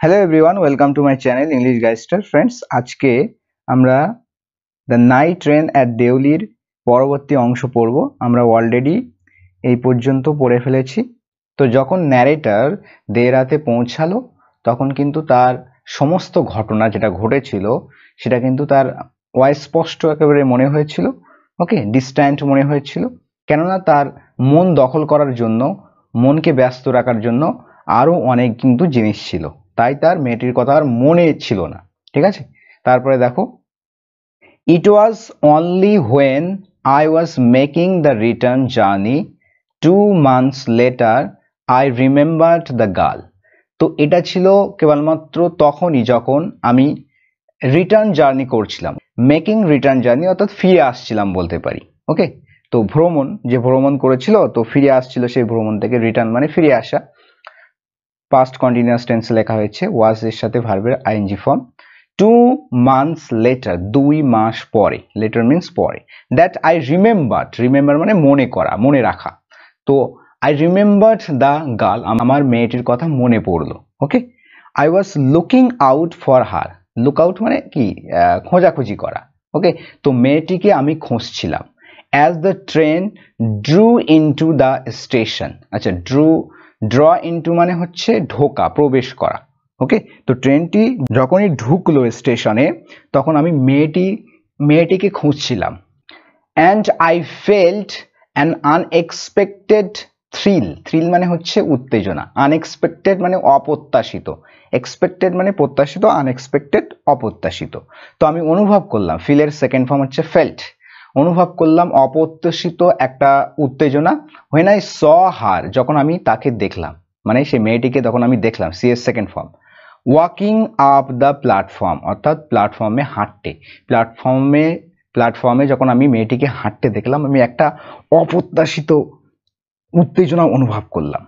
Hello everyone, welcome to my channel English গাইস্টার। Friends, আজকে আমরা দ্য নাইট ট্রেন অ্যাট দেউলির পরবর্তী অংশ পড়ব। আমরা অলরেডি এই পর্যন্ত পড়ে ফেলেছি। তো যখন ন্যারেটর দেরাতে পৌঁছালো তখন কিন্তু তার সমস্ত ঘটনা যেটা ঘটেছিল সেটা কিন্তু তার অস্পষ্ট একেবারে মনে হয়েছিল, ওকে, ডিস্ট্যান্ট মনে হয়েছিল। কেননা তার মন দখল করার জন্য, মনকে ব্যস্ত রাখার জন্য আরও অনেক কিন্তু জিনিস ছিল, তাই তার মেয়েটির কথা আর মনে ছিল না। ঠিক আছে, তারপরে দেখো, it was only when I was making the return journey 2 months later I remembered the girl. তো এটা ছিল কেবলমাত্র তখনই যখন আমি রিটার্ন জার্নি করছিলাম, মেকিং রিটার্ন জার্নি অর্থাৎ ফিরে আসছিলাম বলতে পারি। ওকে, তো ভ্রমণ, যে ভ্রমণ করেছিল তো ফিরে আসছিল, সেই ভ্রমণ থেকে রিটার্ন মানে ফিরে আসা। পাস্ট কন্টিনিউয়াস টেন্সে লেখা হয়েছে, ওয়াজ এর সাথে ভার্বের আইএনজি ফর্ম। 2 months লেটার, 2 মাস পরে, লেটার মিন্স পরে। দ্যাট আই রিমেম্বার্ড, রিমেম্বার মানে মনে করা, মনে রাখা। তো আই রিমেম্বার্ড দ্য গার্ল, আমার মেয়েটির কথা মনে পড়লো। Okay, I was looking out for her, look out মানে কি, খোঁজাখুঁজি করা। ওকে, তো মেয়েটিকে আমি খুঁজছিলাম। As the train drew into the station, আচ্ছা, ড্র ইনটু মানে হচ্ছে ঢোকা, প্রবেশ করা। ওকে, তো ট্রেনটি যখনই ঢুকলো স্টেশনে তখন আমি মেয়েটিকে খুঁজছিলাম। And I felt an unexpected thrill, thrill মানে হচ্ছে উত্তেজনা, আনএক্সপেক্টেড মানে অপ্রত্যাশিত, এক্সপেক্টেড মানে প্রত্যাশিত, আনএক্সপেক্টেড অপ্রত্যাশিত। তো আমি অনুভব করলাম, ফিলের সেকেন্ড ফর্ম হচ্ছে ফেল্ট, অনুভব করলাম অপ্রত্যাশিত একটা উত্তেজনা। হোয়েন আই স হার, যখন আমি তাকে দেখলাম, মানে সেই মেয়েটিকে তখন আমি দেখলাম, সি এর second form. Walking up the platform অর্থাৎ প্ল্যাটফর্মে হাঁটতে, প্ল্যাটফর্মে যখন আমি মেয়েটিকে হাঁটতে দেখলাম, আমি একটা অপ্রত্যাশিত উত্তেজনা অনুভব করলাম।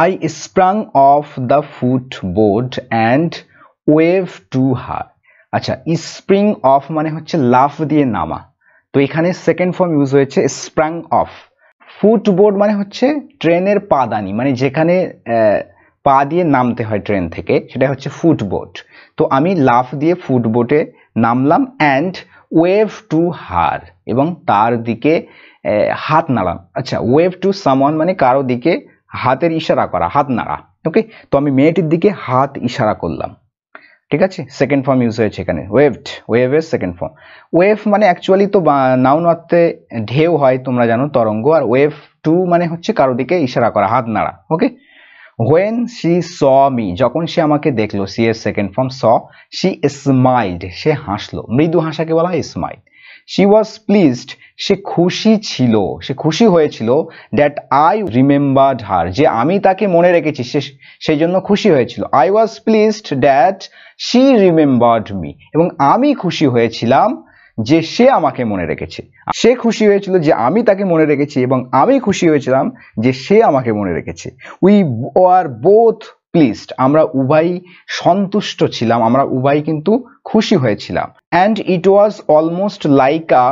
I স্প্রাং of the ফুটবোর্ড and wave to her. আচ্ছা, স্প্রিং অফ মানে হচ্ছে লাফ দিয়ে নামা, তো এখানে সেকেন্ড ফর্ম ইউজ হয়েছে স্প্রাং অফ। ফুটবোর্ড মানে হচ্ছে ট্রেনের পাদানি, মানে যেখানে পা দিয়ে নামতে হয় ট্রেন থেকে, সেটা হচ্ছে ফুটবোর্ড। তো আমি লাফ দিয়ে ফুটবোর্ডে নামলাম। অ্যান্ড ওয়েভ টু হার, এবং তার দিকে হাত নাড়াম। আচ্ছা, ওয়েভ টু সামওয়ান মানে কারো দিকে হাতের ইশারা করা, হাত নাড়া। ওকে, তো আমি মেয়েটির দিকে হাত ইশারা করলাম। ঠিক আছে, সেকেন্ড ফর্ম ইউজ হয়েছে এখানে, ওয়েভড, ওয়েভের সেকেন্ড ফর্ম। ওয়েভ মানে অ্যাকচুয়ালি তো নাউন অর্থে ঢেউ হয়, তোমরা জানো, তরঙ্গ। আর ওয়েভ টু মানে হচ্ছে কারো দিকে ইশারা করা, হাত নাড়া। Okay, when she saw me, যখন সে আমাকে দেখলো, সি এর second form saw. She smiled, সে হাসলো, মৃদু হাসাকে বলা হয় স্মাইল। শি ওয়াজ প্লিজড, সে খুশি ছিল, সে খুশি হয়েছিল। দ্যাট আই রিমেম্বার্ড হার, যে আমি তাকে মনে রেখেছি, সেই জন্য খুশি হয়েছিল। I was pleased that she remembered me, এবং আমি খুশি হয়েছিলাম যে সে আমাকে মনে রেখেছে। সে খুশি হয়েছিল যে আমি তাকে মনে রেখেছি, এবং আমি খুশি হয়েছিলাম যে সে আমাকে মনে রেখেছে। উই আর বোথ প্লিজড, আমরা উভয়ই সন্তুষ্ট ছিলাম, আমরা উভয়ই কিন্তু খুশি হয়েছিলাম। And it was almost like a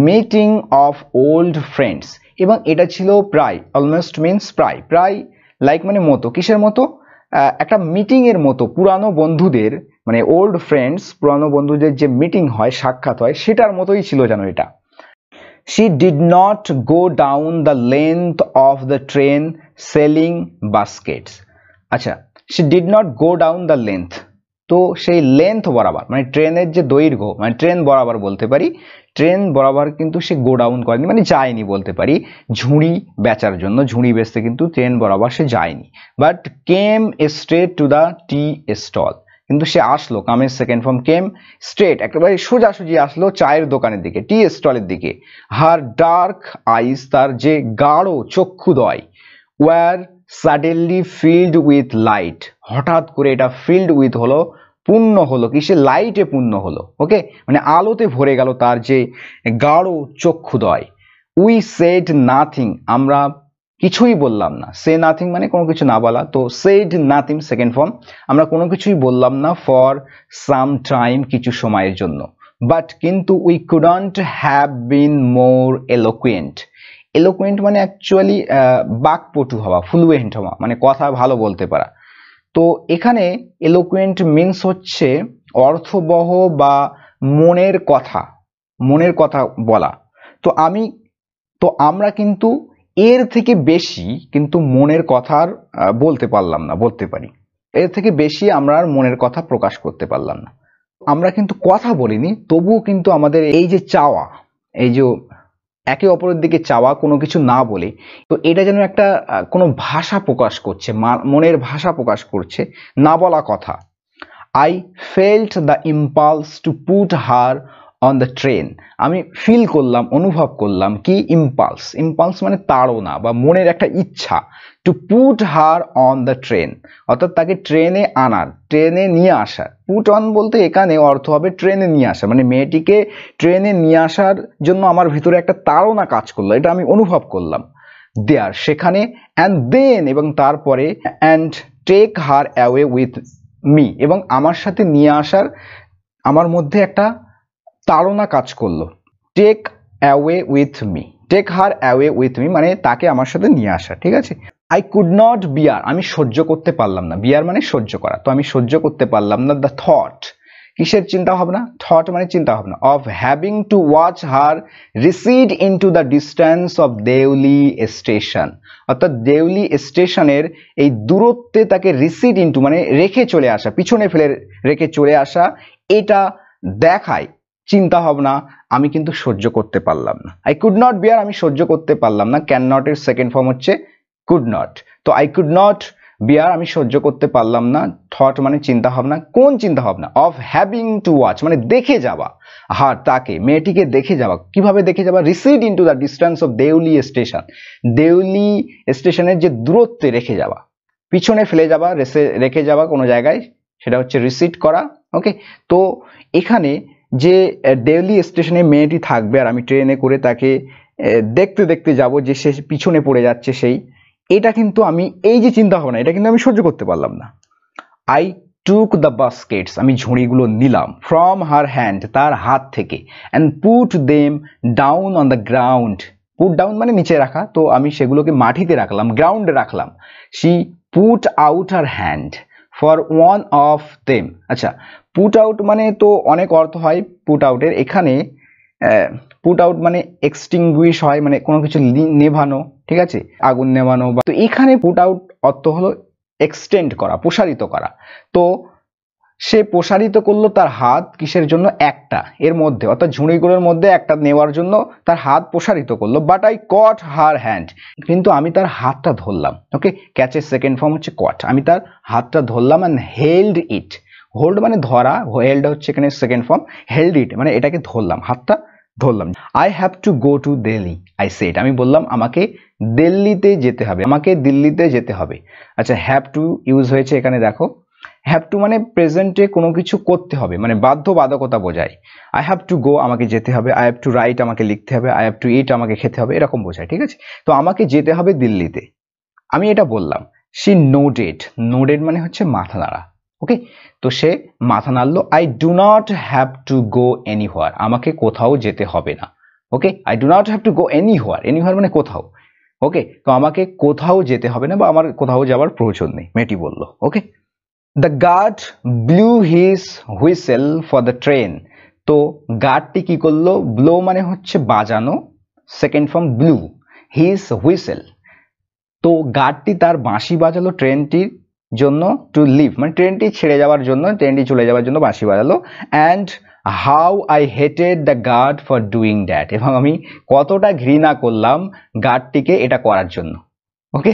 meeting of old friends, এবং এটা ছিল প্রায়, অলমোস্ট মিন্স প্রায়, প্রায় লাইক মানে মতো, কিসের মতো, একটা মিটিং এর মতো, পুরানো বন্ধুদের, মানে ওল্ড ফ্রেন্ডস, পুরানো বন্ধুদের যে মিটিং হয়, সাক্ষাৎ হয়, সেটার মতোই ছিল যেন এটা। She did not go down the length of the train selling baskets. আচ্ছা, she did not go down the length, তো সেই লেন্থ বরাবর মানে ট্রেনের যে দৈর্ঘ্য, মানে ট্রেন বরাবর বলতে পারি, ট্রেন বরাবর কিন্তু সে গো ডাউন করেনি, মানে যায়নি বলতে পারি, ঝুড়ি বেচার জন্য, ঝুড়ি বেচতে কিন্তু ট্রেন বরাবর সে যায়নি। But came straight to the tea stall, কিন্তু সে আসলো, কামের সেকেন্ড ফর্ম কেম, স্ট্রেট একেবারে সোজাসুজি আসলো চায়ের দোকানের দিকে, টি স্টলের দিকে। হার ডার্ক আইস, তার যে গাঢ় চক্ষুদ্বয়, were suddenly filled with light, হঠাৎ করে এটা ফিল্ড উইথ হলো, পূর্ণ হলো, কিসে, লাইটে পূর্ণ হলো। ওকে, মানে আলোতে ভরে গেল তার যে গাঢ় চক্ষুদ্বয়। উই সেড নাথিং, আমরা কিছুই বললাম না, সে নাথিং মানে কোনো কিছু না বলা, তো সেড নাথিং সেকেন্ড ফর্ম, আমরা কোনো কিছুই বললাম না, ফর সাম টাইম, কিছু সময়ের জন্য। বাট কিন্তু we couldn't have been more eloquent, eloquent মানে অ্যাকচুয়ালি বাকপটু হওয়া, ফ্লুয়েন্ট হওয়া, মানে কথা ভালো বলতে পারা। তো এখানে এলোকুয়েন্ট মিন্স হচ্ছে অর্থবহ বা মনের কথা বলা। তো আমরা কিন্তু এর থেকে বেশি কিন্তু মনের কথা আর বলতে পারলাম না, বলতে পারি এর থেকে বেশি আমরা আর মনের কথা প্রকাশ করতে পারলাম না। আমরা কিন্তু কথা বলিনি, তবুও কিন্তু আমাদের এই যে চাওয়া, এই যে একে অপরের দিকে চাওয়া কোনো কিছু না বলে, তো এটা যেন একটা কোনো ভাষা প্রকাশ করছে, মনের ভাষা প্রকাশ করছে, না বলা কথা। I felt the impulse to put her on the train. আমি ফিল করলাম, অনুভব করলাম কি ইম্পালস মানে তাড়না বা মনের একটা ইচ্ছা, to put her on the train, অর্থাৎ তাকে ট্রেনে আনার, ট্রেনে নিয়ে আসার। পুট অন বলতে এখানে অর্থ হবে ট্রেনে নিয়ে আসা, মানে মেয়েটিকে ট্রেনে নিয়ে আসার জন্য আমার ভিতরে একটা তাড়না কাজ করলো, এটা আমি অনুভব করলাম। দেয়ার সেখানে, অ্যান্ড দেন এবং তারপরে, and take her away with me এবং আমার সাথে নিয়ে আসার আমার মধ্যে একটা তাড়না কাজ করলো। Take away with me, take her away with me মানে তাকে আমার সাথে নিয়ে আসা, ঠিক আছে। আই কুড নট বিয়ার, আমি সহ্য করতে পারলাম না, বিয়ার মানে সহ্য করা, তো আমি সহ্য করতে পারলাম না, দ্য থট, কিসের চিন্তা ভাবনা, থট মানে চিন্তা ভাবনা, of having to watch her recede into the distance of Deoli station, অর্থাৎ দেউলি স্টেশনের এই দূরত্বে তাকে রিসিড ইনটু মানে রেখে চলে আসা, পিছনে ফেলে রেখে চলে আসা, এটা দেখায় চিন্তা ভাবনা আমি কিন্তু সহ্য করতে পারলাম না। আই কুড নট বিয়ার, আমি সহ্য করতে পারলাম না, ক্যান নট এর সেকেন্ড ফর্ম হচ্ছে কুড নট, তো আই কুড নট বিয়ার আমি সহ্য করতে পারলাম না, থট মানে চিন্তা ভাবনা, কোন চিন্তা ভাবনা, অফ হ্যাভিং টু ওয়াচ মানে দেখে যাওয়া, হার তাকে, মেয়েটিকে দেখে যাওয়া, কিভাবে দেখে যাওয়া, recede into the distance of Deoli station, Deoli স্টেশনের যে দূরত্বে রেখে যাওয়া, পিছনে ফেলে যাওয়া, রেখে যাওয়া কোনো জায়গায়, সেটা হচ্ছে রিসিড করা। ওকে, তো এখানে যে দেউলি স্টেশনে মেয়েটি থাকবে আর আমি ট্রেনে করে তাকে দেখতে দেখতে যাব যে সে পিছনে পড়ে যাচ্ছে, এটা কিন্তু আমি, এই যে চিন্তা ভাবনা, এটা কিন্তু আমি সহ্য করতে পারলাম না। আই টুক দ্য বাস্কেটস, আমি ঝুড়িগুলো নিলাম, ফ্রম হার হ্যান্ড, তার হাত থেকে, and put them down on the ground, put down মানে নিচে রাখা, তো আমি সেগুলোকে মাটিতে রাখলাম, গ্রাউন্ডে রাখলাম। She put out her hand for one of them, আচ্ছা পুট আউট মানে তো অনেক অর্থ হয় পুট আউটের, এখানে পুট আউট মানে এক্সটিংগুইশ হয়, মানে কোনো কিছু নেভানো, ঠিক আছে, আগুন নেভানো, তো এখানে পুট আউট অর্থ হলো এক্সটেন্ড করা, প্রসারিত করা। তো সে প্রসারিত করলো তার হাত, কিসের জন্য, একটা এর মধ্যে, অর্থাৎ ঝুড়িগুলোর মধ্যে একটা নেওয়ার জন্য তার হাত প্রসারিত করলো, but I caught her hand, কিন্তু আমি তার হাতটা ধরলাম। ওকে, ক্যাচের সেকেন্ড ফর্ম হচ্ছে কট, আমি তার হাতটা ধরলাম, অ্যান্ড হেল্ড ইট, হোল্ড মানে ধরা, হেল্ড হচ্ছে এখানে সেকেন্ড ফর্ম, হেল্ড ইট মানে এটাকে ধরলাম, হাতটা ধরলাম। I have to go to Delhi, I said, আমি বললাম আমাকে দিল্লিতে যেতে হবে, আমাকে দিল্লিতে যেতে হবে। আচ্ছা, হ্যাভ টু ইউজ হয়েছে এখানে, দেখো হ্যাভ টু মানে প্রেজেন্টে কোনো কিছু করতে হবে, মানে বাধ্যবাধকতা বোঝায়। আই হ্যাভ টু গো আমাকে যেতে হবে, আই হ্যাভ টু রাইট আমাকে লিখতে হবে, আই হ্যাভ টু ইট আমাকে খেতে হবে, এরকম বোঝায়, ঠিক আছে। তো আমাকে যেতে হবে দিল্লিতে, আমি এটা বললাম। সি নোডেড, নোডেড মানে হচ্ছে মাথা নাড়া। ওকে, তো সে মাথা নাড়লো। I do not have to go anywhere, আমাকে কোথাও যেতে হবে না। Okay, I do not have to go anywhere, anywhere মানে কোথাও। ওকে, তো আমাকে কোথাও যেতে হবে না বা আমার কোথাও যাওয়ার প্রয়োজন নেই, মেয়েটি বললো। Okay, the guard blew his whistle for the train, তো গার্ডটি কি করলো, ব্লো মানে হচ্ছে বাজানো, second form blew, his whistle, তো গার্ডটি তার বাঁশি বাজালো ট্রেনটির জন্য, টু লিভ মানে ট্রেনটি ছেড়ে যাওয়ার জন্য, ট্রেনটি চলে যাওয়ার জন্য বাঁশি বাজালো। And how I hated the guard for doing that, এবং আমি কতটা ঘৃণা করলাম গার্ডটিকে এটা করার জন্য। ওকে,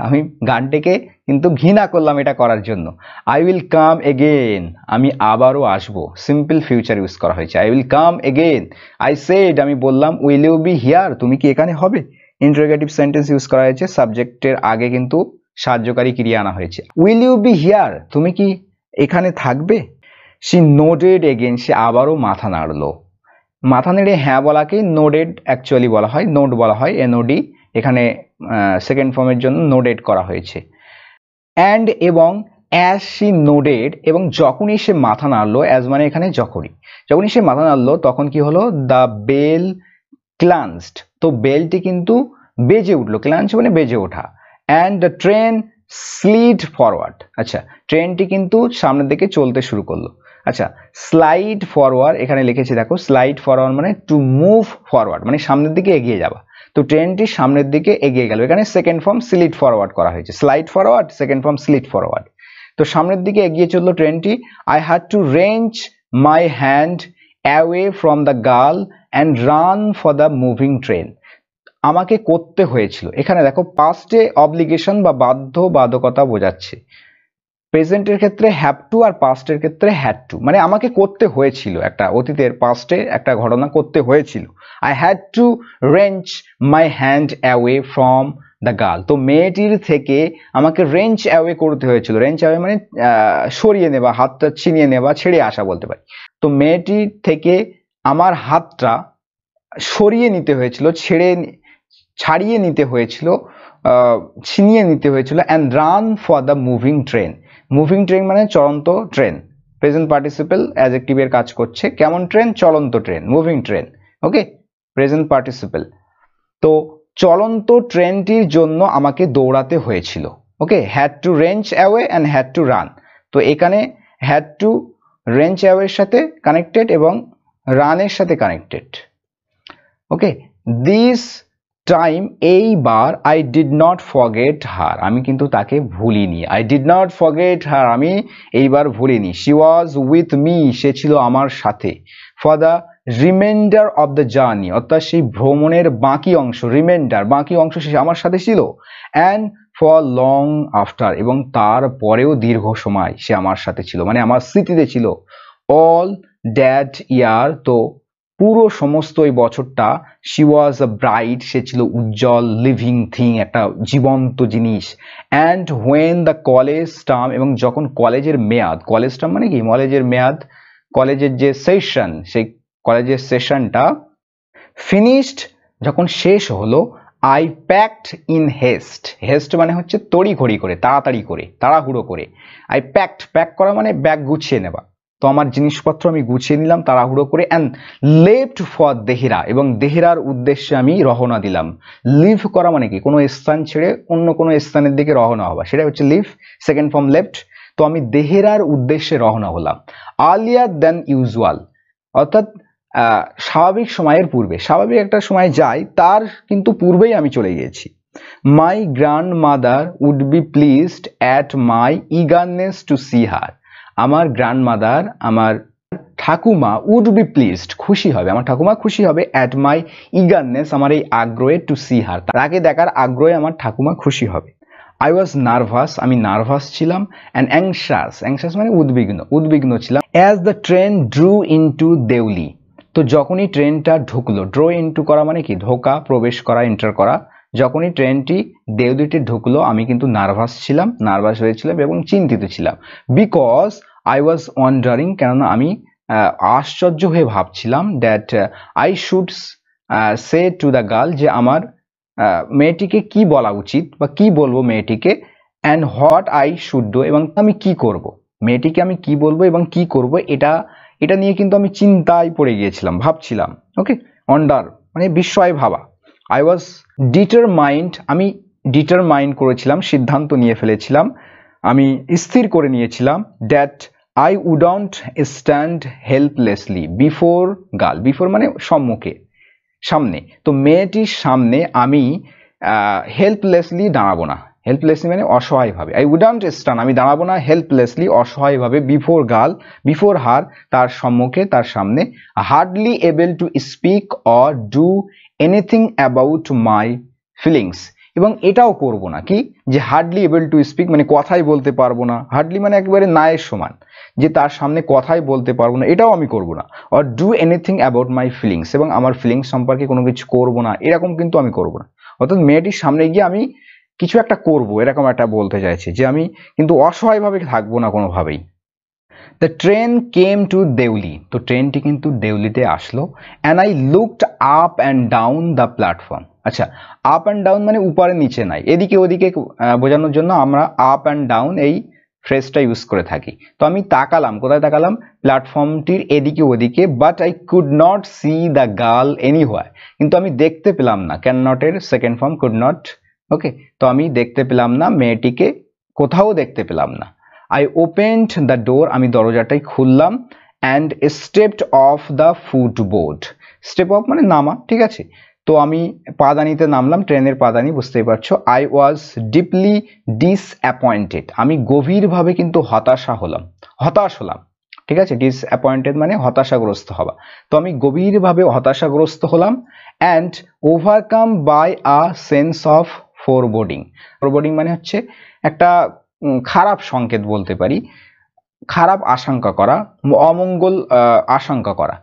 আমি গার্ডটিকে কিন্তু ঘৃণা করলাম এটা করার জন্য। আই উইল কাম এগেন, আমি আবারও আসবো, সিম্পল ফিউচার ইউজ করা হয়েছে, I will come again. I said, আমি বললাম, উইল ইউ বি হিয়ার, তুমি কি এখানে হবে। ইন্টারোগেটিভ সেন্টেন্স ইউজ করা হয়েছে, সাবজেক্টের আগে কিন্তু সাহায্যকারী ক্রিয়া আনা হয়েছে। উইল ইউ বি হিয়ার, তুমি কি এখানে থাকবে। শি নোডেড এগেন, সে আবারও মাথা নাড়লো, মাথা নেড়ে হ্যাঁ বলাকে নোডেড অ্যাকচুয়ালি বলা হয়, নোড বলা হয়, এনওডি, এখানে সেকেন্ড ফর্মের জন্য নোডেড করা হয়েছে। অ্যান্ড এবং অ্যাজ শি নোডেড, এবং যখনই সে মাথা নাড়লো, অ্যাজ মানে এখানে যখনই সে মাথা নাড়লো তখন কি হলো, দ্য বেল ক্লান্সড, তো বেলটি কিন্তু বেজে উঠলো, ক্লান্স মানে বেজে ওঠা। And the train slid forward. আচ্ছা, ট্রেনটি কিন্তু সামনের দিকে চলতে শুরু করলো। আচ্ছা, স্লাইড ফরওয়ার্ড এখানে লিখেছি দেখো, স্লাইড ফরওয়ার্ড মানে টু মুভ ফরওয়ার্ড, মানে সামনের দিকে এগিয়ে যাওয়া। তো ট্রেনটি সামনের দিকে এগিয়ে গেল, এখানে সেকেন্ড ফর্ম স্লিড ফরওয়ার্ড করা হয়েছে, slide forward second form slid forward. তো সামনের দিকে এগিয়ে চললো ট্রেনটি। I had two range my hand away from the girl and run for the moving train. আমাকে করতে হয়েছিল, এখানে দেখো পাস্টে অব্লিগেশন বা বাধ্যবাধকতা বোঝাচ্ছে। প্রেজেন্টের ক্ষেত্রে হ্যাভ টু আর পাস্টের ক্ষেত্রে হ্যাড টু, মানে আমাকে করতে হয়েছিল, একটা অতীতের পাস্টে একটা ঘটনা করতে হয়েছিল। I had to wrench my hand away from the girl. তো মেয়েটির থেকে আমাকে রেঞ্চ অ্যাওয়ে করতে হয়েছিল। রেঞ্চ অ্যাওয়ে মানে সরিয়ে নেওয়া, হাতটা ছিনিয়ে নেওয়া, ছেড়ে আসা বলতে পারি। তো মেয়েটির থেকে আমার হাতটা সরিয়ে নিতে হয়েছিল, ছাড়িয়ে নিতে হয়েছিল, ছিনিয়ে নিতে হয়েছিল। And run for the moving train. Moving train মানে চলন্ত ট্রেন, প্রেজেন্ট পার্টিসিপেল অ্যাডজেক্টিভের কাজ করছে। কেমন ট্রেন? চলন্ত train, moving train. Okay, present participle. তো চলন্ত ট্রেনটির জন্য আমাকে দৌড়াতে হয়েছিল। Okay, had to wrench away and had to run. তো এখানে হ্যাড টু রেঞ্চ অ্যাওয়ের সাথে কানেক্টেড এবং রানের সাথে কানেক্টেড। ওকে, দিস টাইম, এইবার আই ডিড নট ফরগেট হার, আমি কিন্তু তাকে ভুলিনি। আই ডিড নট ফরগেট হার, আমি এইবার ভুলিনি। শি ওয়াজ উইথ মি, সে ছিল আমার সাথে। For the reminder of the journey, অর্থাৎ সেই ভ্রমণের বাকি অংশ, রিমাইন্ডার বাকি অংশ সে আমার সাথে ছিল। অ্যান্ড ফর লং আফটার, এবং তারপরেও দীর্ঘ সময় সে আমার সাথে ছিল, মানে আমার স্মৃতিতে ছিল। অল দ্যাট ইয়ার, তো পুরো সমস্ত ওই বছরটা। শি ওয়াজ আ ব্রাইট, সে ছিল উজ্জ্বল, লিভিং থিং, একটা জীবন্ত জিনিস। And when the college term, এবং যখন কলেজের মেয়াদ, কলেজ টার্ম মানে কি? কলেজের মেয়াদ, কলেজের যে সেশন, সেই কলেজের সেশনটা ফিনিশড, যখন শেষ হলো। I packed in heist, heist মানে হচ্ছে তড়িঘড়ি করে, তাড়াতাড়ি করে, তাড়াহুড়ো করে। আই প্যাকড, প্যাক করা মানে ব্যাগ গুছিয়ে নেওয়া। তো আমার জিনিসপত্র আমি গুছিয়ে নিলাম তাড়াহুড়ো করে। অ্যান্ড লেফট ফর দেহরা, এবং দেহরার উদ্দেশ্যে আমি রওনা দিলাম। লিভ করা মানে কি? কোনো স্থান ছেড়ে অন্য কোনো স্থানের দিকে রওনা হওয়া, সেটা হচ্ছে লিভ, সেকেন্ড ফর্ম লেফট। তো আমি দেহরার উদ্দেশ্যে রওনা হলাম। আর্লিয়ার দেন ইউজুয়াল, অর্থাৎ স্বাভাবিক সময়ের পূর্বে, স্বাভাবিক একটা সময় যাই তার কিন্তু পূর্বেই আমি চলে গিয়েছি। My grandmother would be pleased at my eagerness to see her, আমার গ্র্যান্ডমাদার, আমার ঠাকুমা, উড বি প্লিজড, খুশি হবে, আমার ঠাকুমা খুশি হবে। অ্যাট মাই ইগারনেস, আমার এই আগ্রহে, টু সি হার, তাকে দেখার আগ্রহে আমার ঠাকুমা খুশি হবে। আই ওয়াজ নার্ভাস, আমি নার্ভাস ছিলাম। অ্যান্ড অ্যাংশাস, অ্যাংশাস মানে উদ্বিগ্ন, উদ্বিগ্ন ছিলাম। As the train drew into Deoli, তো যখনই ট্রেনটা ঢুকলো, ড্র ইনটু করা মানে কি? ঢোকা, প্রবেশ করা, এন্টার করা। যখনই ট্রেনটি দেউলিতে ঢুকলো আমি কিন্তু নার্ভাস ছিলাম, নার্ভাস হয়েছিলাম এবং চিন্তিত ছিলাম। বিকজ আই ওয়াজ ওয়ান্ডারিং, কেননা আমি আশ্চর্য হয়ে ভাবছিলাম। That I should say to the girl, যে আমার মেয়েটিকে কি বলা উচিত বা কি বলবো মেয়েটিকে। And what I should do, এবং আমি কি করব, মেয়েটিকে আমি কি বলবো এবং কি করব, এটা নিয়ে কিন্তু আমি চিন্তায় পড়ে গিয়েছিলাম, ভাবছিলাম। ওকে, ওয়ান্ডার মানে বিস্ময় ভাবা। আই ওয়াজ ডিটারমাইন্ড, আমি ডিটারমাইন্ড করেছিলাম, সিদ্ধান্ত নিয়ে ফেলেছিলাম, আমি স্থির করে নিয়েছিলাম। That I wouldn't stand helplessly before girl, before মানে সম্মুখে, সামনে। তো মেয়েটির সামনে আমি হেল্পলেসলি দাঁড়াবো না, হেল্পলেসলি মানে অসহায়ভাবে। আই উডন্ট স্ট্যান্ড, আমি দাঁড়াবো না, হেল্পলেসলি অসহায়ভাবে, বিফোর গার্ল, বিফোর হার, তার সম্মুখে, তার সামনে। Hardly able to speak or do anything about my feelings, এবং এটাও করব না কি, যে হার্ডলি এবেল টু স্পিক মানে কথাই বলতে পারবো না, হার্ডলি মানে একেবারে নায়ের সমান, যে তার সামনে কথাই বলতে পারবো না, এটাও আমি করব না। Or do anything about my feelings, এবং আমার ফিলিংস সম্পর্কে কোনো কিছু করব না, এরকম কিন্তু আমি করব না। অর্থাৎ মেয়েটির সামনে গিয়ে আমি কিছু একটা করব, এরকম একটা বলতে চাইছি, যে আমি কিন্তু অসহায়ভাবে থাকবো না কোনোভাবেই। The train came to Deoli, তো ট্রেনটি কিন্তু দেউলিতে আসলো। And I looked up and down the platform. আচ্ছা, আপ অ্যান্ড ডাউন মানে উপরে নিচে নাই, এদিকে ওদিকে বোঝানোর জন্য আমরা আপ অ্যান্ড ডাউন এই ফ্রেজটা ইউজ করে থাকি। তো আমি তাকালাম, কোথায় তাকালাম? প্ল্যাটফর্মটির এদিকে ওদিকে। But I could not see the girl anywhere, কিন্তু আমি দেখতে পেলাম না, ক্যান নটের second form could not. Okay, তো আমি দেখতে পেলাম না মেয়েটিকে কোথাও দেখতে পেলাম না। আই ওপেন্ড দ্য ডোর, আমি দরজাটাই খুললাম, and stepped of the ফুটবোর্ড। Step of মানে নামা, ঠিক আছে। তো আমি পাদানিতে নামলাম, ট্রেনের পাদানি, বুঝতেই পারছো। আই ওয়াজ ডিপলি ডিসঅ্যাপয়েন্টেড, আমি গভীরভাবে কিন্তু হতাশ হলাম, ঠিক আছে। ডিসঅ্যাপয়েন্টেড মানে হতাশাগ্রস্ত হওয়া। তো আমি গভীরভাবে হতাশাগ্রস্ত হলাম, and overcome by a sense of foreboding. Foreboding মানে হচ্ছে একটা খারাপ সংকেত বলতে পারি, খারাপ আশঙ্কা করা, অমঙ্গল আশঙ্কা করা।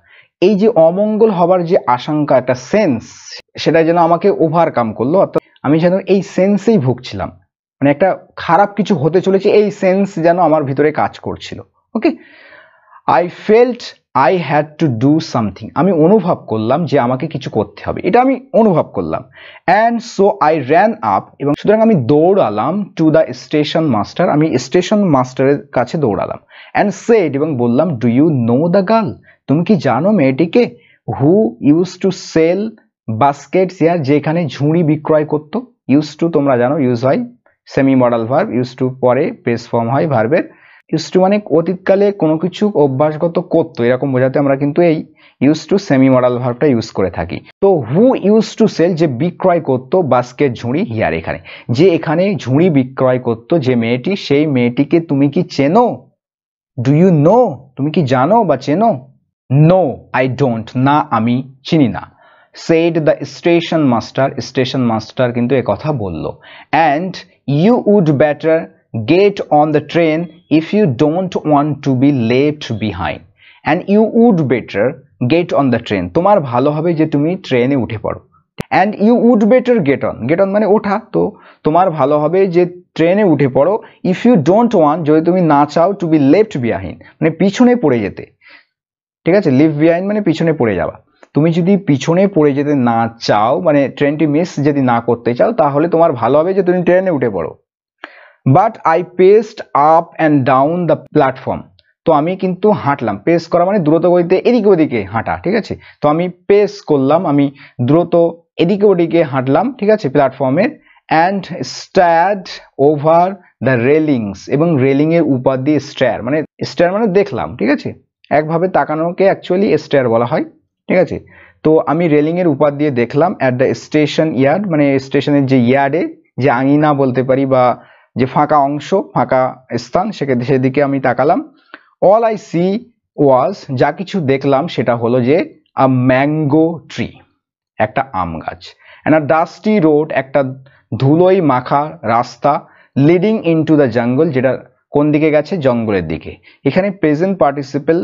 এই যে অমঙ্গল হবার যে আশঙ্কা, একটা সেন্স, সেটা যেন আমাকে ওভারকাম করলো, অর্থাৎ আমি যেন এই সেন্সেই ভুগছিলাম, মানে একটা খারাপ কিছু হতে চলেছে এই সেন্স যেন আমার ভিতরে কাজ করছিল। Okay, I felt I had to do something, আমি অনুভব করলাম যে আমাকে কিছু করতে হবে, এটা আমি অনুভব করলাম। And so I ran up, এবং সুতরাং আমি দৌড়ালাম টু দ্য স্টেশন মাস্টার, আমি স্টেশন মাস্টারের কাছে দৌড়ালাম। অ্যান্ড সেড, এবং বললাম, do you know the girl, তুমি কি জানো মেয়েটিকে, who use to sell baskets here, যেখানে ঝুড়ি বিক্রয় করতো। ইউজ টু তোমরা জানো ইউজ হয় semi modal verb, use to পরে বেস ফর্ম হয় ভার্বের। ইউজ টু মানে অতীতকালে কোনো কিছু অভ্যাসগত করতো, এরকম বোঝাতে আমরা কিন্তু এই ইউজ টু সেমি মডাল ভার্বটা ইউজ করে থাকি। তো হু ইউজ টু সেল, যে বিক্রয় করতো বাস্কেট ঝুড়ি হিয়ার, এখানে যে এখানে ঝুড়ি বিক্রয় করতো যে মেয়েটি, সেই মেয়েটিকে তুমি কি চেনো। ডু ইউ নো, তুমি কি জানো বা চেনো। নো আই ডোন্ট, না আমি চিনি না। Said the station master, station master কিন্তু এ কথা বলল। And you would better get on the train if you don't want to be left behind, and you would better get on the train, তোমার ভালো হবে যে তুমি ট্রেনে উঠে পড়ো। and you would better get on মানে ওঠা, তো তোমার ভালো হবে যে ট্রেনে উঠে পড়ো। if you don't want, যদি তুমি না চাও, to be left behind মানে পিছনে পড়ে যেতে, ঠিক আছে। লিভ বিহাইন্ড মানে পিছনে পড়ে যাওয়া। তুমি যদি পিছনে পড়ে যেতে না চাও, মানে ট্রেনটি মিস যদি না করতে চাও, তাহলে তোমার ভালো হবে যে তুমি ট্রেনে উঠে পড়ো। But I paced up and down the platform, তো আমি কিন্তু হাঁটলাম, পেস করা মানে দ্রুত গতিতে এদিকে ওদিকে হাঁটা, ঠিক আছে। তো আমি পেস করলাম, আমি দ্রুত এদিকে ওদিকে হাঁটলাম, ঠিক আছে, প্ল্যাটফর্মের। অ্যান্ড স্ট্যাড ওভার দ্য রেলিংস, এবং রেলিং এর উপর দিয়ে স্ট্যার মানে দেখলাম, ঠিক আছে। একভাবে তাকানোকে অ্যাকচুয়ালি স্ট্যার বলা হয়, ঠিক আছে। তো আমি রেলিং এর উপর দিয়ে দেখলাম, অ্যাট দ্য স্টেশন ইয়ার্ড মানে স্টেশনের যে ইয়ার্ডে, যে আঙিনা বলতে পারি, বা যে ফাঁকা অংশ, ফাঁকা স্থান, সেদিকে আমি তাকালাম। অল আই সি ওয়াজ, যা কিছু দেখলাম সেটা হলো যে আ ম্যাঙ্গো ট্রি, একটা আম গাছ। অ্যান্ড আ ডাস্টি রোড, একটা ধুলোই মাখা রাস্তা। লিডিং ইনটু দ্য জঙ্গল, যেটা কোন দিকে গেছে, জঙ্গলের দিকে। এখানে প্রেজেন্ট পার্টিসিপেল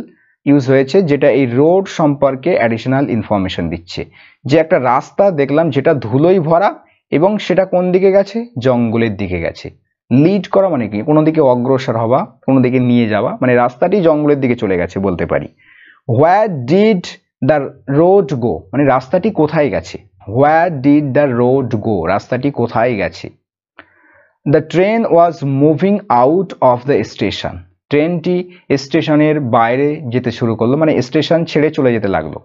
ইউজ হয়েছে, যেটা এই রোড সম্পর্কে অ্যাডিশনাল ইনফরমেশন দিচ্ছে, যে একটা রাস্তা দেখলাম যেটা ধুলোই ভরা, এবং সেটা কোন দিকে গেছে, জঙ্গলের দিকে গেছে। লিড করা মানে কি, কোনো দিকে অগ্রসর হওয়া, কোনো দিকে নিয়ে যাওয়া, মানে রাস্তাটি জঙ্গলের দিকে চলে গেছে বলতে পারি। Where did the road go, মানে রাস্তাটি কোথায় গেছে। Where did the road go, রাস্তাটি কোথায় গেছে। The train was moving out of the station, ট্রেনটি স্টেশনের বাইরে যেতে শুরু করলো, মানে স্টেশন ছেড়ে চলে যেতে লাগলো।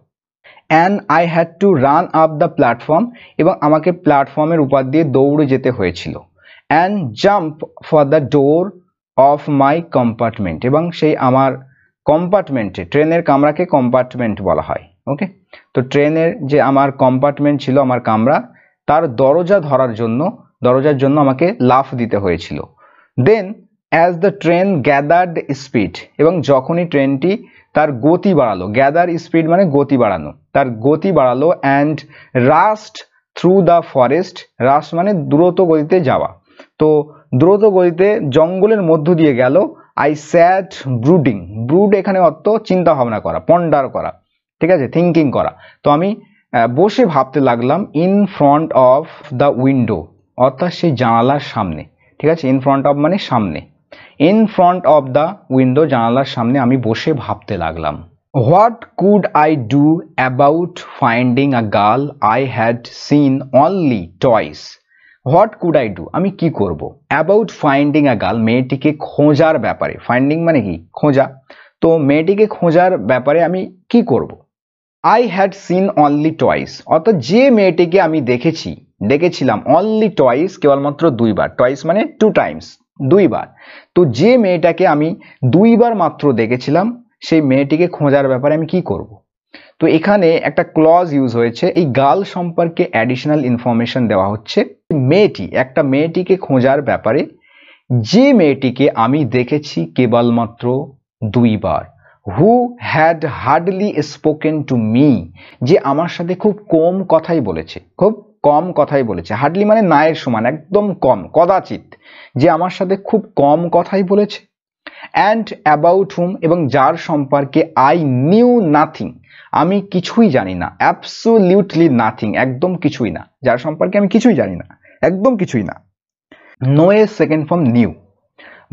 And I had to run up the platform, এবং আমাকে প্ল্যাটফর্মের উপর দিয়ে দৌড়ে যেতে হয়েছিল। And jump for the door of my compartment, এবং সেই আমার কম্পার্টমেন্টে, ট্রেনের কামরাকে কম্পার্টমেন্ট বলা হয়, ওকে। তো ট্রেনের যে আমার কম্পার্টমেন্ট ছিল, আমার কামরা, তার দরজার জন্য আমাকে লাফ দিতে হয়েছিল। Then as the train gathered speed, এবং যখনই ট্রেনটি তার গতি বাড়ালো, গ্যাদার স্পিড মানে গতি বাড়ানো, তার গতি বাড়ালো। And rushed through the forest, rushed মানে দ্রুত গতিতে যাওয়া, তো দ্রুত গতিতে জঙ্গলের মধ্য দিয়ে গেল। আই স্যাট ব্রুডিং, ব্রুড এখানে অর্থ চিন্তা ভাবনা করা, পন্ডার করা, ঠিক আছে, থিঙ্কিং করা। তো আমি বসে ভাবতে লাগলাম। In front of the window, অর্থাৎ সেই জানালার সামনে, ঠিক আছে। ইন ফ্রন্ট অফ মানে সামনে, in front of the window জানালার সামনে আমি বসে ভাবতে লাগলাম। What could I do about finding a girl I had seen only twice, what could I do আমি কি করব, অ্যাবাউট ফাইন্ডিং আ গার্ল মেয়েটিকে খোঁজার ব্যাপারে, ফাইন্ডিং মানে কি, খোঁজা, তো মেয়েটিকে খোঁজার ব্যাপারে আমি কি করব। I had seen only twice, অর্থাৎ যে মেয়েটিকে আমি দেখেছিলাম, অনলি টয়েস কেবলমাত্র দুইবার, টয়েস মানে টু টাইমস, দুইবার। তো যে মেয়েটাকে আমি দুইবার মাত্র দেখেছিলাম সেই মেয়েটিকে খোঁজার ব্যাপারে আমি কি করব? তো এখানে একটা ক্লজ ইউজ হয়েছে, এই গার্ল সম্পর্কে অ্যাডিশনাল ইনফরমেশন দেওয়া হচ্ছে। একটা মেয়েটিকে খোঁজার ব্যাপারে যে মেয়েটিকে আমি দেখেছি কেবলমাত্র দুইবার, who had hardly spoken to me, যে আমার সাথে খুব কম কথাই বলেছে, হার্ডলি মানে নায়ের সমান, একদম কম, কদাচিৎ, যে আমার সাথে খুব কম কথাই বলেছে। অ্যান্ড অ্যাবাউট হুম, এবং যার সম্পর্কে আই নিউ নাথিং, আমি কিছুই জানি না, অ্যাবসোলিউটলি নাথিং, একদম কিছুই না, যার সম্পর্কে আমি কিছুই জানি না, একদম কিছুই না। No a second form new.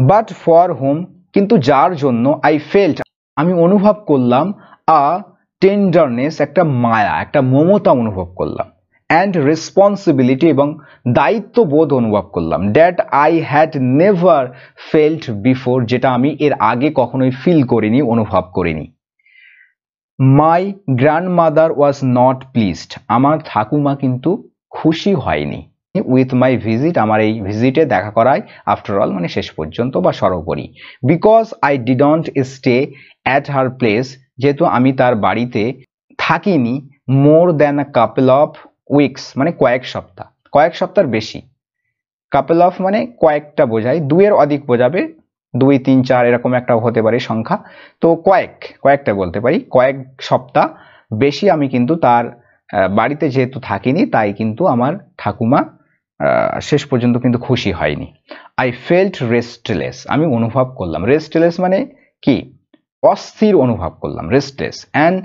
But for home, কিন্তু যার জন্য আই ফেল্ট, আমি অনুভব করলাম, আ টেন্ডারনেস, একটা মায়া, একটা মমতা অনুভব করলাম, অ্যান্ড রেসপন্সিবিলিটি, এবং দায়িত্ববোধ অনুভব করলাম, that I had never felt before, যেটা আমি এর আগে কখনোই ফিল করিনি, অনুভব করিনি। My grandmother was not pleased, আমার ঠাকুমা কিন্তু খুশি হয়নি উইথ মাই ভিজিট, আমার এই ভিজিটে দেখা করায়, আফটার অল মানে শেষ পর্যন্ত বা সর্বোপরি। Because I didn't stay at her place, যেহেতু আমি তার বাড়িতে থাকিনি, more than a couple of weeks, মানে কয়েক সপ্তাহ বেশি। কাপল অফ মানে কয়েকটা বোঝায়, দুইয়ের অধিক বোঝাবে, 2, 3, 4 এরকম একটা হতে পারে সংখ্যা, তো কয়েকটা বলতে পারি, কয়েক সপ্তাহ বেশি আমি কিন্তু তার বাড়িতে যেহেতু থাকিনি, তাই কিন্তু আমার ঠাকুমা শেষ পর্যন্ত কিন্তু খুশি হয়নি। আই ফেল্ট রেস্টলেস, আমি অনুভব করলাম, রেস্টলেস মানে কি, অস্থির অনুভব করলাম, restless. And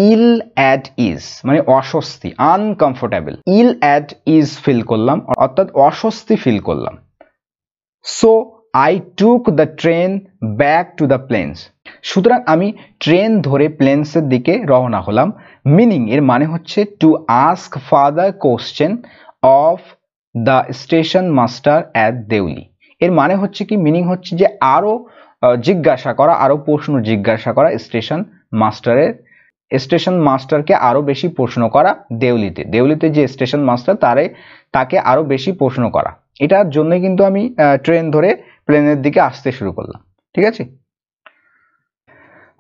ill at ease মানে অস্বস্তি, uncomfortable, ill at ease feel করলাম, অর্থাৎ অস্বস্তি ফিল করলাম। So I took the train back to the plains, সুতরাং আমি ট্রেন ধরে প্লেন্সের দিকে রওনা হলাম। মিনিং, এর মানে হচ্ছে to ask further question of the station master at Deoli, এর মানে হচ্ছে কি, মিনিং হচ্ছে যে আরো জিজ্ঞাসা করা, আরো প্রশ্ন জিজ্ঞাসা করা স্টেশন মাস্টারকে আরো বেশি প্রশ্ন করা, দেউলিতে যে স্টেশন মাস্টার তাকে আরো বেশি প্রশ্ন করা, এটার জন্য কিন্তু আমি ট্রেন ধরে প্লেনের দিকে আসতে শুরু করলাম, ঠিক আছে।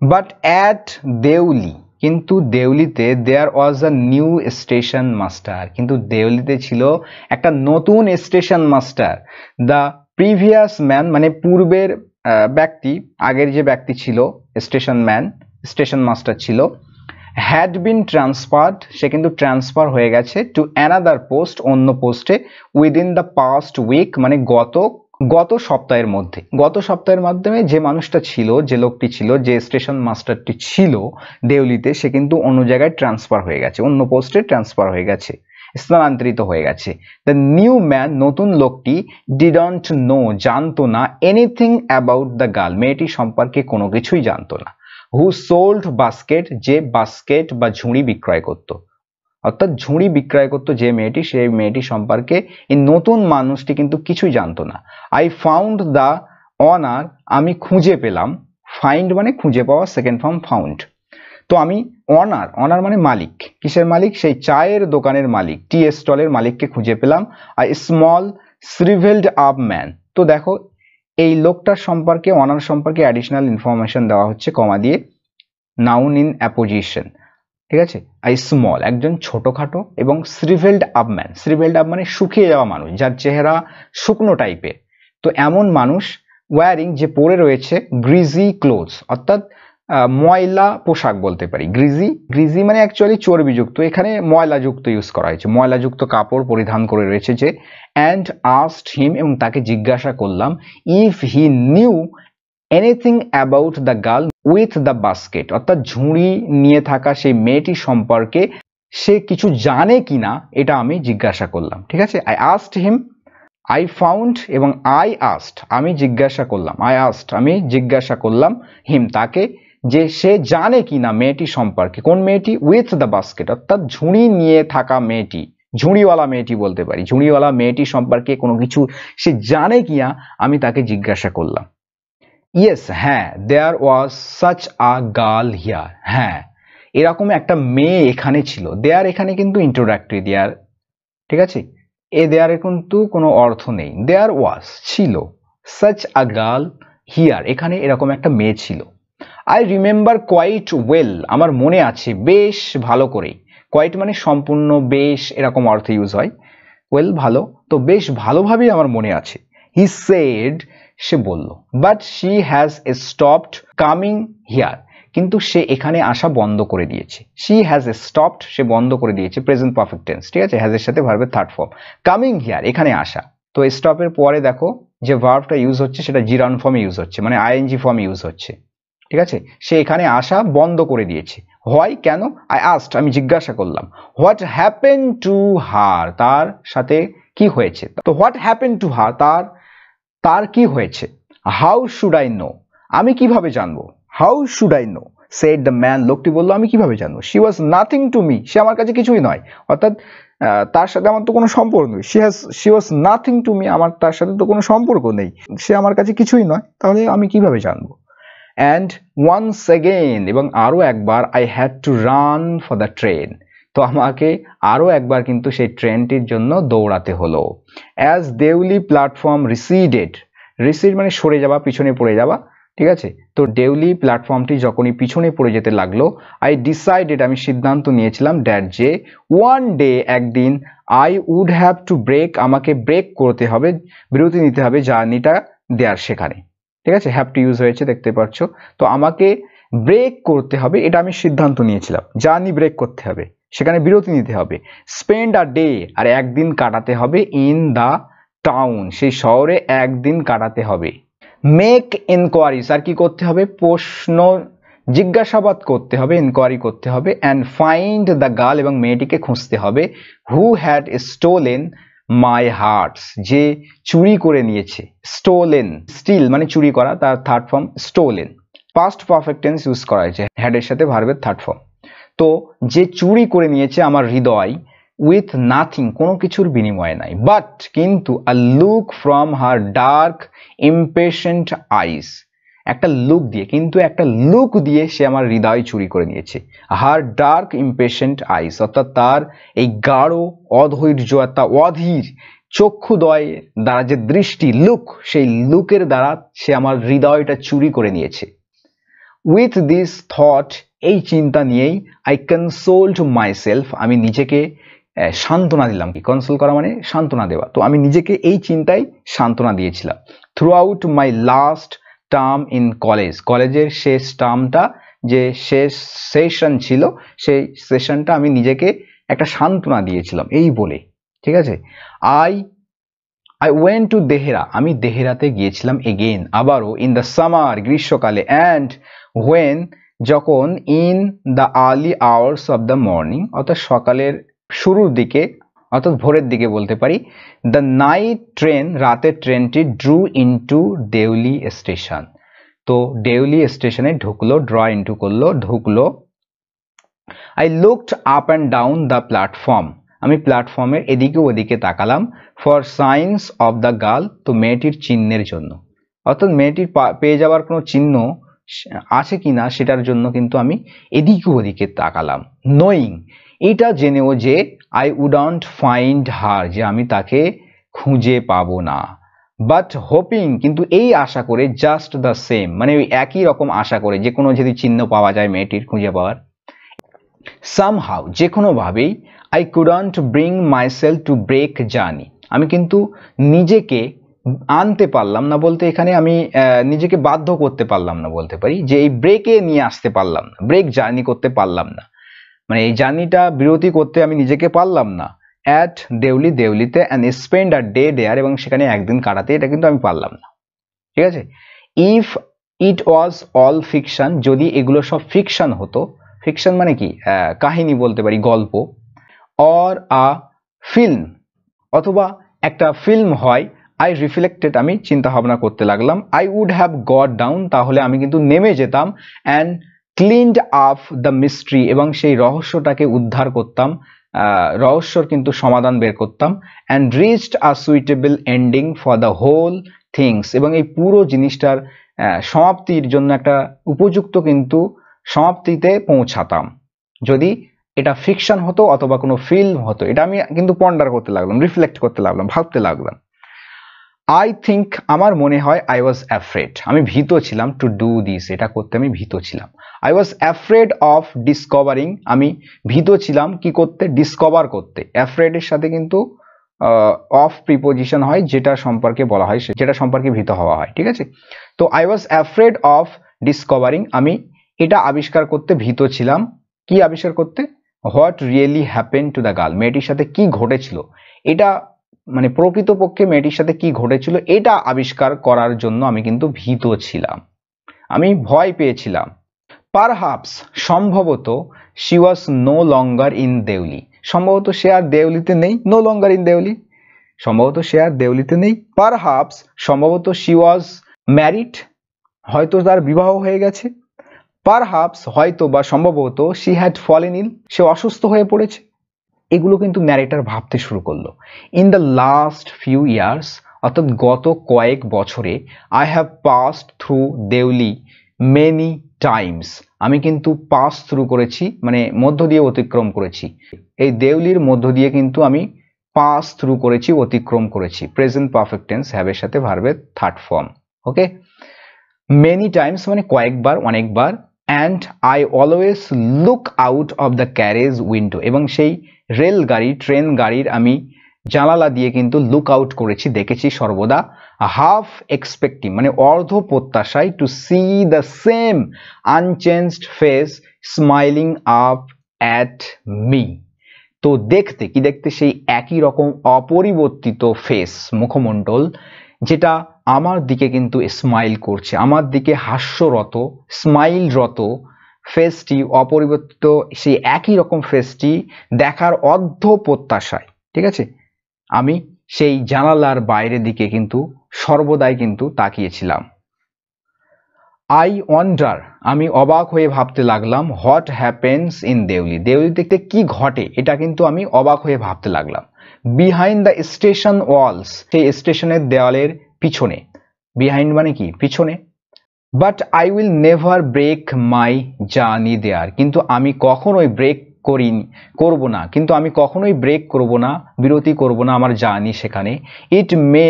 বাট অ্যাট দেউলি, কিন্তু দেউলিতে দেয়ার ওয়াজ আ নিউ স্টেশন মাস্টার, কিন্তু দেউলিতে ছিল একটা নতুন station master. The previous man মানে পূর্বের ব্যক্তি, আগের যে ব্যক্তি ছিল স্টেশন মাস্টার ছিল, হ্যাড বিন ট্রান্সফার্ড, সে কিন্তু ট্রান্সফার হয়ে গেছে, টু অ্যানাদার পোস্ট, অন্য পোস্টে, উইদিন দ্য পাস্ট উইক মানে গত সপ্তাহের মাধ্যমে যে মানুষটা ছিল, যে লোকটি ছিল, যে স্টেশন মাস্টারটি ছিল দেউলিতে, সে কিন্তু অন্য জায়গায় ট্রান্সফার হয়ে গেছে, অন্য পোস্টে ট্রান্সফার হয়ে গেছে, স্থানান্তরিত হয়ে গেছে। দ্য নিউ ম্যান, নতুন লোকটি, ডিডন্ট নো, জানতো না, এনিথিং অ্যাবাউট দ্য গার্ল, মেয়েটি সম্পর্কে কোনো কিছুই জানতো না। হু সোল্ড বাস্কেট, যে বাস্কেট বা ঝুড়ি বিক্রয় করত, অর্থাৎ ঝুড়ি বিক্রয় করতো যে মেয়েটি, সেই মেয়েটি সম্পর্কে এই নতুন মানুষটি কিন্তু কিছুই জানতো না। আই ফাউন্ড দ্য অনার, আমি খুঁজে পেলাম, ফাইন্ড মানে খুঁজে পাওয়া, সেকেন্ড ফর্ম ফাউন্ড। তো আমি অনার মানে মালিক, কিসের মালিক, সেই চায়ের দোকানের মালিক, টি স্টলের মালিককে খুঁজে পেলাম। আই স্মল শ্রিভেলড আপ ম্যান, তো দেখো এই লোকটার সম্পর্কে, অনার সম্পর্কে অ্যাডিশনাল ইনফরমেশন দেওয়া হচ্ছে কমা দিয়ে, নাউন ইন অ্যাপোজিশন, ঠিক আছে। আই স্মল একজন ছোটখাটো, এবং শ্রিভেলড আপ ম্যান, শ্রিভেলড আপ মানে শুকিয়ে যাওয়া মানুষ, যার চেহারা শুকনো টাইপের, তো এমন মানুষ, ওয়ারিং যে পরে রয়েছে, গ্রিজি ক্লোথস অর্থাৎ ময়লা পোশাক বলতে পারি, গ্রিজি মানে অ্যাকচুয়ালি চর্বিযুক্ত, এখানে ময়লাযুক্ত ইউজ করা হয়েছে, ময়লাযুক্ত কাপড় পরিধান করে রয়েছে যে। অ্যান্ড আস্কড হিম, এবং তাকে জিজ্ঞাসা করলাম, if he knew anything about the girl with the basket, অর্থাৎ ঝুড়ি নিয়ে থাকা সেই মেয়েটি সম্পর্কে সে কিছু জানে কিনা, এটা আমি জিজ্ঞাসা করলাম, ঠিক আছে। I asked him, I found এবং আই আস্কড আমি জিজ্ঞাসা করলাম হিম তাকে, যে সে জানে কিনা মেয়েটি সম্পর্কে, কোন মেয়েটি, উইথ দ্য বাস্কেট অর্থাৎ ঝুড়ি নিয়ে থাকা মেয়েটি, ঝুড়িওয়ালা মেয়েটি বলতে পারি, ঝুড়িওয়ালা মেয়েটি সম্পর্কে কোনো কিছু সে জানে কিনা, আমি তাকে জিজ্ঞাসা করলাম। ইয়েস, হ্যাঁ, there was such a girl here, হ্যাঁ এরকম একটা মেয়ে এখানে ছিল। দেয়ার এখানে কিন্তু ইন্ট্রোডাক্টরি, দেয়ার, ঠিক আছে, এ দেয়ারের কিন্তু কোনো অর্থ নেই, দেয়ার ওয়াজ ছিল, such a girl here, এখানে এরকম একটা মেয়ে ছিল। I remember quite well, আমার মনে আছে বেশ ভালো করে। quite মানে সম্পূর্ণ, বেশ এরকম অর্থে ইউজ হয়। well ভালো, তো বেশ ভালোভাবেই আমার মনে আছে। He said, সে বলল, but she has stopped coming here, কিন্তু সে এখানে আসা বন্ধ করে দিয়েছে। she has stopped, সে বন্ধ করে দিয়েছে, প্রেজেন্ট পারফেক্ট টেন্স, ঠিক আছে, has এর সাথে ভার্বের থার্ড ফর্ম। coming here, এখানে আসা, তো স্টপ এর পরে দেখো যে ভার্বটা ইউজ হচ্ছে সেটা জিরান ফর্মে ইউজ হচ্ছে, মানে আইএনজি ফর্মে ইউজ হচ্ছে, ঠিক আছে। সে এখানে আসা বন্ধ করে দিয়েছে। হয় কেন? আই আস্কড, আমি জিজ্ঞাসা করলাম। হোয়াট হ্যাপেন টু হার, তার সাথে কি হয়েছে। তো হোয়াট হ্যাপেন টু হার, তার কি হয়েছে। হাউ শুড আই নো, আমি কিভাবে জানবো। How should I know, said the man, লোকটি বললো আমি কিভাবে জানবো। She was nothing to me, সে আমার কাছে কিছুই নয়, অর্থাৎ তার সাথে আমার তো কোনো সম্পর্ক নেই। She was nothing to me, আমার তার সাথে তো কোনো সম্পর্ক নেই, সে আমার কাছে কিছুই নয়, তাহলে আমি কিভাবে জানবো। অ্যান্ড ওয়ান্স অ্যাগেন, এবং আরো একবার, I had to run for the train, তো আমাকে আরো একবার কিন্তু সেই ট্রেনটির জন্য দৌড়াতে হলো। অ্যাজ দেউলি প্ল্যাটফর্ম রিসিডেড, রিসিড মানে সরে যাওয়া, পিছনে পড়ে যাওয়া, ঠিক আছে। তো দেউলি প্ল্যাটফর্মটি যখনই পিছনে পড়ে যেতে লাগলো, আই ডিসাইডেড, আমি সিদ্ধান্ত নিয়েছিলাম, দ্যাট যে ওয়ান ডে, একদিন, I would have to break, আমাকে ব্রেক করতে হবে, বিরতি নিতে হবে জার্নিটা দেয়ার সেখানে, ঠিক আছে। হ্যাভ টু ইউজ হয়েছে দেখতে পাচ্ছ, তো আমাকে ব্রেক করতে হবে, এটা আমি সিদ্ধান্ত নিয়েছিলাম, জার্নি ব্রেক করতে হবে, সেখানে বিরতি নিতে হবে। স্পেন্ড আ ডে, আর একদিন কাটাতে হবে, ইন দ্য টাউন, সেই শহরে একদিন কাটাতে হবে। মেক ইনকোয়ারিজ, আর কি করতে হবে, প্রশ্ন জিজ্ঞাসাবাদ করতে হবে, ইনকোয়ারি করতে হবে। অ্যান্ড ফাইন্ড দ্য গার্ল, এবং মেয়েটিকে খুঁজতে হবে। Who had stolen my hearts, যে চুরি করে নিয়েছে। স্টোলেন, স্টিল মানে চুরি করা, তার third form stolen. Past perfect tense use করা হয়েছে হ্যাডের সাথে ভার্বের থার্ড ফর্ম। তো যে চুরি করে নিয়েছে আমার হৃদয়, উইথ নাথিং, কোনো কিছুর বিনিময়ে নাই, বাট কিন্তু, a look from her dark impatient eyes, একটা লুক দিয়ে, কিন্তু একটা লুক দিয়ে সে আমার হৃদয় চুরি করে নিয়েছে। হার ডার্ক ইমপেশেন্ট আইস, অর্থাৎ তার এই গাঢ় অধৈর্য, একটা অধীর চক্ষুদয় দ্বারা যে দৃষ্টি, লুক, সেই লুকের দ্বারা সে আমার হৃদয়টা চুরি করে নিয়েছে। উইথ দিস থট, এই চিন্তা নিয়েই, আই কনসোলড মাইসেলফ, আমি নিজেকে সান্ত্বনা দিলাম। কি কনসোল করা মানে সান্ত্বনা দেওয়া, তো আমি নিজেকে এই চিন্তায় সান্ত্বনা দিয়েছিলাম। Through out my last term in college, কলেজের শেষ টার্মটা, যে শেষ সেশন ছিল, সেই সেশনটা আমি নিজেকে একটা সান্ত্বনা দিয়েছিলাম এই বলে, ঠিক আছে। আই ওয়েন্ট টু দেহেরা, আমি দেহেরাতে গিয়েছিলাম, এগেইন আবারও, ইন দ্য সামার, গ্রীষ্মকালে, অ্যান্ড হোয়েন, যখন, in the early hours of the morning, অর্থাৎ সকালের শুরুর দিকে, অর্থাৎ ভোরের দিকে বলতে পারি। দ্য নাইট ট্রেন, রাতের ট্রেনটি, ড্রু ইনটু দেউলি স্টেশন, তো দেউলি স্টেশনে ঢুকলো, ড্র ইনটু করলো, ঢুকলো। I looked up and down the platform, আমি প্ল্যাটফর্মের এদিকে ওদিকে তাকালাম। For signs of the girl, তো মেয়েটির চিহ্নের জন্য, অর্থাৎ মেয়েটির পেয়ে যাওয়ার কোনো চিহ্ন আছে কিনা সেটার জন্য কিন্তু আমি এদিকে ওদিকে তাকালাম। নোয়িং, এটা জেনেও যে, আই উডন্ট ফাইন্ড হার, যে আমি তাকে খুঁজে পাবো না। বাট হোপিং, কিন্তু এই আশা করে, জাস্ট দ্য সেম মানে ওই একই রকম আশা করে, যে কোনো যদি চিহ্ন পাওয়া যায় মেয়েটির খুঁজে পাওয়ার। সামহাউ, যে কোনোভাবেই, I couldn't bring myself to break journey, আমি কিন্তু নিজেকে আনতে পারলাম না, বলতে এখানে আমি নিজেকে বাধ্য করতে পারলাম না বলতে পারি, যে এই ব্রেকে নিয়ে আসতে পারলাম না, ব্রেক জার্নি করতে পারলাম না, মানে এই জার্নিটা বিরতি করতে আমি নিজেকে পারলাম না। অ্যাট দেউলি, দেউলিতে, and spend a day there, এবং সেখানে একদিন কাটাতে, এটা কিন্তু আমি পারলাম না, ঠিক আছে। If it was all fiction, যদি এগুলো সব ফিকশন হতো, ফিকশন মানে কি, কাহিনী বলতে পারি, গল্প। অর আ ফিল্ম, অথবা একটা ফিল্ম হয়। আই রিফ্লেক্টেড, আমি চিন্তা ভাবনা করতে লাগলাম। I would have got down, তাহলে আমি কিন্তু নেমে যেতাম। And cleaned up the mystery, এবং সেই রহস্যটাকে উদ্ধার করতাম, রহস্যর কিন্তু সমাধান বের করতাম। And reached a suitable ending for the whole things, এবং এই পুরো জিনিসটার সমাপ্তির জন্য একটা উপযুক্ত কিন্তু সমাপ্তিতে পৌঁছাতাম, যদি এটা ফিকশন হতো অথবা কোনো ফিল্ম হতো। এটা আমি কিন্তু পন্ডার করতে লাগলাম, রিফ্লেক্ট করতে লাগলাম, ভাবতে লাগলাম। আই থিঙ্ক, আমার মনে হয়, আই ওয়াজ অ্যাফ্রেড, আমি ভীত ছিলাম, টু ডু দিস, এটা করতে আমি ভীত ছিলাম। I was afraid of discovering, আমি ভীত ছিলাম কি করতে, ডিসকভার করতে। অ্যাফ্রেডের সাথে কিন্তু অফ প্রিপোজিশন হয়, যেটা সম্পর্কে বলা হয়, যেটা সম্পর্কে ভীত হওয়া হয়, ঠিক আছে। তো I was afraid of discovering, আমি এটা আবিষ্কার করতে ভীত ছিলাম। কি আবিষ্কার করতে? What really happen to the girl, মেয়েটির সাথে কি ঘটেছিল, এটা মানে প্রকৃতপক্ষে মেয়েটির সাথে কি ঘটেছিল এটা আবিষ্কার করার জন্য আমি কিন্তু ভীত ছিলাম, আমি ভয় পেয়েছিলাম। পারহাপস, সম্ভবত, she was no longer in Deoli, সম্ভবত সে আর দেউলিতে নেই। নো লঙ্গার ইন দেউলি, সম্ভবত সে আর দেউলিতে নেই। পারহাপস, সম্ভবত, শি ওয়াজ ম্যারিড, হয়তো তার বিবাহ হয়ে গেছে। পারহাপস, হয়তো বা সম্ভবত, শি হ্যাড ফলেন ইল, সে অসুস্থ হয়ে পড়েছে। এগুলো কিন্তু ন্যারেটর ভাবতে শুরু করলো। In the last few years, অর্থাৎ গত কয়েক বছরে, I have passed through Deoli many times, আমি কিন্তু পাস থ্রু করেছি, মানে মধ্য দিয়ে অতিক্রম করেছি। এই দেউলির মধ্য দিয়ে কিন্তু আমি পাস থ্রু করেছি, অতিক্রম করেছি। প্রেজেন্ট পারফেক্ট টেন্স, হ্যাভের সাথে ভার্বের থার্ড ফর্ম। ওকে, মেনি টাইমস মানে কয়েকবার, অনেকবার। And I always look out of the carriage window, এবং সেই রেলগাড়ি, ট্রেন গাড়ির আমি জানালা দিয়ে কিন্তু লুক আউট করেছি, দেখেছি সর্বদা। হাফ এক্সপেক্টিং মানে অর্ধ প্রত্যাশায়, to see the same unchanged face smiling up at me, তো দেখতে কি দেখতে, সেই একই রকম অপরিবর্তিত ফেস, মুখমণ্ডল, যেটা আমার দিকে কিন্তু স্মাইল করছে, আমার দিকে হাস্যরত, স্মাইলরত ফেসটি, অপরিবর্তিত সেই একই রকম ফেসটি দেখার অর্ধ প্রত্যাশায়, ঠিক আছে, আমি সেই জানালার বাইরের দিকে কিন্তু সর্বদাই কিন্তু তাকিয়েছিলাম। আই ওয়ান্ডার, আমি অবাক হয়ে ভাবতে লাগলাম, হোয়াট হ্যাপেন্স ইন দেউলি, দেউলিতে কি ঘটে এটা কিন্তু আমি অবাক হয়ে ভাবতে লাগলাম। বিহাইন্ড দ্য স্টেশন ওয়ালস, সেই স্টেশনের দেওয়ালের পিছনে, বিহাইন্ড মানে কি, পিছনে। But I will never break my journey there, কিন্তু আমি কখনোই ব্রেক করব না, কিন্তু আমি কখনোই ব্রেক করব না, বিরতি করব না আমার জার্নি সেখানে। ইট মে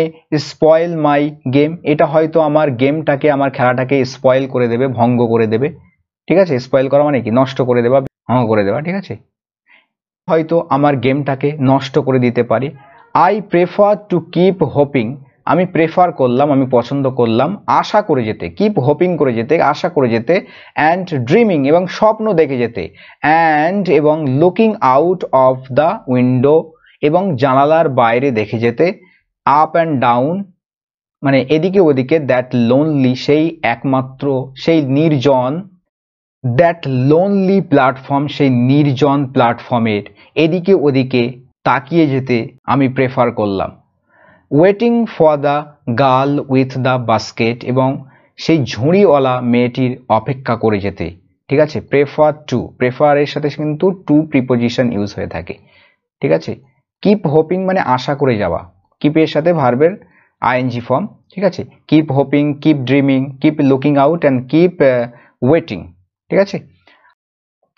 স্পয়েল মাই গেম, এটা হয়তো আমার গেমটাকে, আমার খেলাটাকে স্পয়েল করে দেবে, ভঙ্গ করে দেবে, ঠিক আছে। স্পয়েল করা মানে কি, নষ্ট করে দেওয়া, ভঙ্গ করে দেওয়া, ঠিক আছে, হয়তো আমার গেমটাকে নষ্ট করে দিতে পারে। I prefer to keep hoping, আমি প্রেফার করলাম, আমি পছন্দ করলাম, আশা করে যেতে, কিপ হোপিং করে যেতে, আশা করে যেতে, অ্যান্ড ড্রিমিং এবং স্বপ্ন দেখে যেতে, অ্যান্ড এবং looking out of the window এবং জানালার বাইরে দেখে যেতে, আপ অ্যান্ড ডাউন মানে এদিকে ওদিকে, দ্যাট লোনলি সেই একমাত্র, সেই নির্জন, দ্যাট লোনলি প্ল্যাটফর্ম সেই নির্জন প্ল্যাটফর্মের এদিকে ওদিকে তাকিয়ে যেতে আমি প্রেফার করলাম। Waiting for the girl with the basket এবং সেই ঝুড়িওয়ালা মেয়েটির অপেক্ষা করে যেতে, ঠিক আছে। প্রেফার টু, প্রেফারের সাথে কিন্তু টু প্রিপোজিশন ইউজ হয়ে থাকে, ঠিক আছে। কিপ হোপিং মানে আশা করে যাওয়া, কিপের সাথে ভার্বের আইএনজি ফর্ম, ঠিক আছে। Keep hoping, keep dreaming, keep looking out and keep waiting, ঠিক আছে।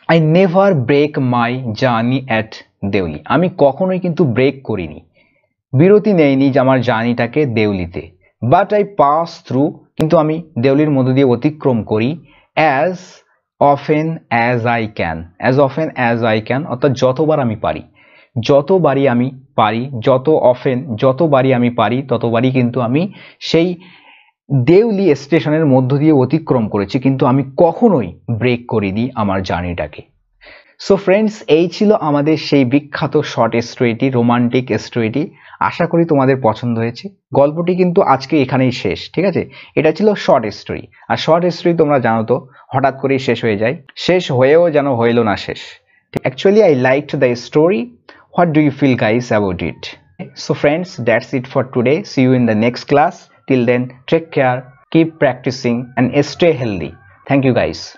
I never break my journey at Deoli, আমি কখনোই কিন্তু ব্রেক করিনি, বিরতি নেইনি যে আমার জার্নিটাকে দেউলিতে। বাট আই পাস থ্রু, কিন্তু আমি দেউলির মধ্য দিয়ে অতিক্রম করি। As often as I can, as often as I can অর্থাৎ যতবার আমি পারি, যতবারই আমি পারি, যত অফেন যতবারই আমি পারি ততবারই কিন্তু আমি সেই দেউলি স্টেশনের মধ্য দিয়ে অতিক্রম করেছি, কিন্তু আমি কখনোই ব্রেক করিনি আমার জার্নিটাকে। সো ফ্রেন্ডস, এই ছিল আমাদের সেই বিখ্যাত শর্ট স্টোরিটি, রোমান্টিক স্টোরিটি। আশা করি তোমাদের পছন্দ হয়েছে। গল্পটি কিন্তু আজকে এখানেই শেষ, ঠিক আছে। এটা ছিল শর্ট স্টোরি, আর শর্ট স্টোরি তোমরা জানো তো হঠাৎ করেই শেষ হয়ে যায়, শেষ হয়েও যেন হইল না শেষ। Actually, I liked the story. What do you feel, guys, about it? So friends, that's it for today. See you in the next class. Till then, take care, keep practicing and stay healthy. Thank you, guys.